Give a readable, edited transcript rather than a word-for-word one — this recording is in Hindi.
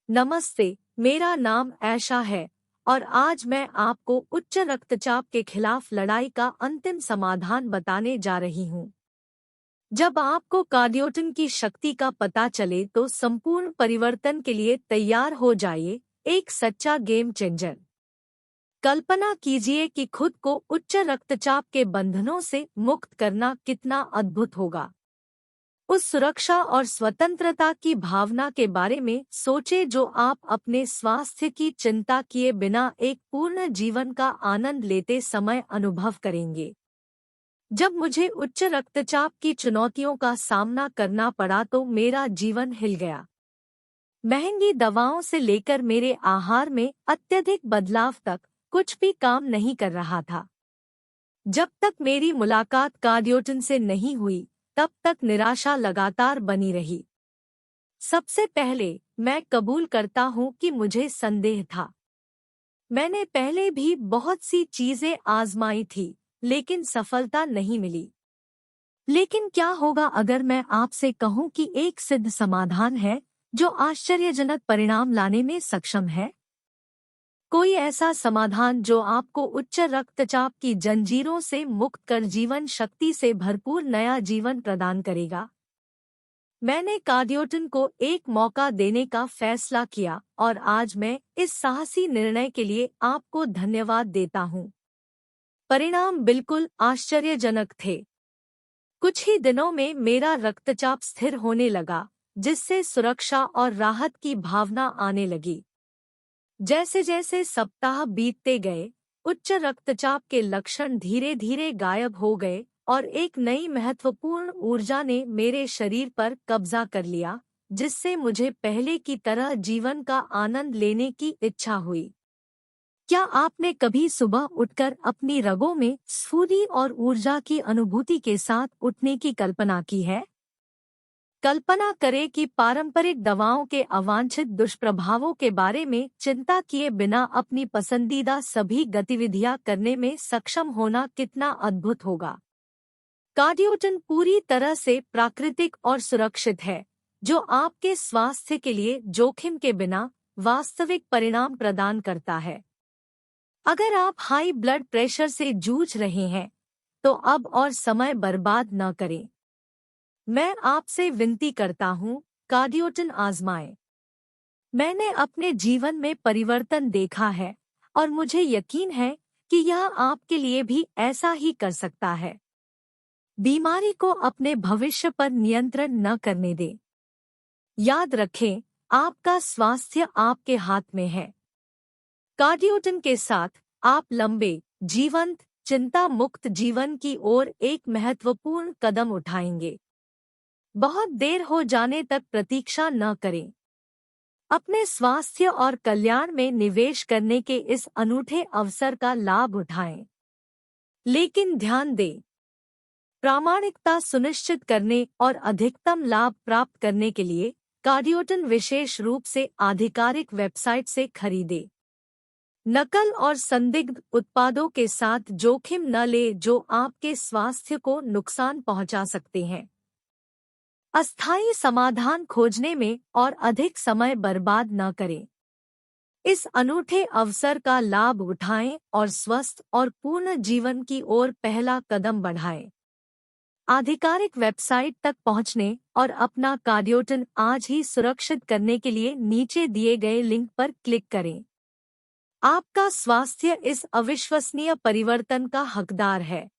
नमस्ते, मेरा नाम ऐशा है और आज मैं आपको उच्च रक्तचाप के खिलाफ लड़ाई का अंतिम समाधान बताने जा रही हूँ। जब आपको कार्डियोटिन की शक्ति का पता चले तो संपूर्ण परिवर्तन के लिए तैयार हो जाइए, एक सच्चा गेम चेंजर। कल्पना कीजिए कि खुद को उच्च रक्तचाप के बंधनों से मुक्त करना कितना अद्भुत होगा। उस सुरक्षा और स्वतंत्रता की भावना के बारे में सोचे जो आप अपने स्वास्थ्य की चिंता किए बिना एक पूर्ण जीवन का आनंद लेते समय अनुभव करेंगे। जब मुझे उच्च रक्तचाप की चुनौतियों का सामना करना पड़ा तो मेरा जीवन हिल गया। महंगी दवाओं से लेकर मेरे आहार में अत्यधिक बदलाव तक कुछ भी काम नहीं कर रहा था। जब तक मेरी मुलाकात कार्डियोटिन से नहीं हुई, तब तक निराशा लगातार बनी रही। सबसे पहले मैं कबूल करता हूँ कि मुझे संदेह था। मैंने पहले भी बहुत सी चीजें आजमाई थी, लेकिन सफलता नहीं मिली। लेकिन क्या होगा अगर मैं आपसे कहूँ कि एक सिद्ध समाधान है जो आश्चर्यजनक परिणाम लाने में सक्षम है? कोई ऐसा समाधान जो आपको उच्च रक्तचाप की जंजीरों से मुक्त कर जीवन शक्ति से भरपूर नया जीवन प्रदान करेगा। मैंने कार्डियोटिन को एक मौका देने का फैसला किया और आज मैं इस साहसी निर्णय के लिए आपको धन्यवाद देता हूँ। परिणाम बिल्कुल आश्चर्यजनक थे। कुछ ही दिनों में मेरा रक्तचाप स्थिर होने लगा, जिससे सुरक्षा और राहत की भावना आने लगी। जैसे जैसे सप्ताह बीतते गए, उच्च रक्तचाप के लक्षण धीरे धीरे गायब हो गए और एक नई महत्वपूर्ण ऊर्जा ने मेरे शरीर पर कब्जा कर लिया, जिससे मुझे पहले की तरह जीवन का आनंद लेने की इच्छा हुई। क्या आपने कभी सुबह उठकर अपनी रगों में स्फूर्ति और ऊर्जा की अनुभूति के साथ उठने की कल्पना की है? कल्पना करें कि पारंपरिक दवाओं के अवांछित दुष्प्रभावों के बारे में चिंता किए बिना अपनी पसंदीदा सभी गतिविधियां करने में सक्षम होना कितना अद्भुत होगा। कार्डियोटिन पूरी तरह से प्राकृतिक और सुरक्षित है, जो आपके स्वास्थ्य के लिए जोखिम के बिना वास्तविक परिणाम प्रदान करता है। अगर आप हाई ब्लड प्रेशर से जूझ रहे हैं, तो अब और समय बर्बाद न करें। मैं आपसे विनती करता हूँ, कार्डियोटिन आजमाएं। मैंने अपने जीवन में परिवर्तन देखा है और मुझे यकीन है कि यह आपके लिए भी ऐसा ही कर सकता है। बीमारी को अपने भविष्य पर नियंत्रण न करने दें। याद रखें, आपका स्वास्थ्य आपके हाथ में है। कार्डियोटिन के साथ आप लंबे, जीवंत, चिंता मुक्त जीवन की ओर एक महत्वपूर्ण कदम उठाएंगे। बहुत देर हो जाने तक प्रतीक्षा न करें। अपने स्वास्थ्य और कल्याण में निवेश करने के इस अनूठे अवसर का लाभ उठाएं। लेकिन ध्यान दें, प्रामाणिकता सुनिश्चित करने और अधिकतम लाभ प्राप्त करने के लिए कार्डियोटिन विशेष रूप से आधिकारिक वेबसाइट से खरीदें। नकल और संदिग्ध उत्पादों के साथ जोखिम न लें जो आपके स्वास्थ्य को नुकसान पहुंचा सकते हैं। अस्थायी समाधान खोजने में और अधिक समय बर्बाद न करें। इस अनूठे अवसर का लाभ उठाएं और स्वस्थ और पूर्ण जीवन की ओर पहला कदम बढ़ाएं। आधिकारिक वेबसाइट तक पहुंचने और अपना कार्डियोटिन आज ही सुरक्षित करने के लिए नीचे दिए गए लिंक पर क्लिक करें। आपका स्वास्थ्य इस अविश्वसनीय परिवर्तन का हकदार है।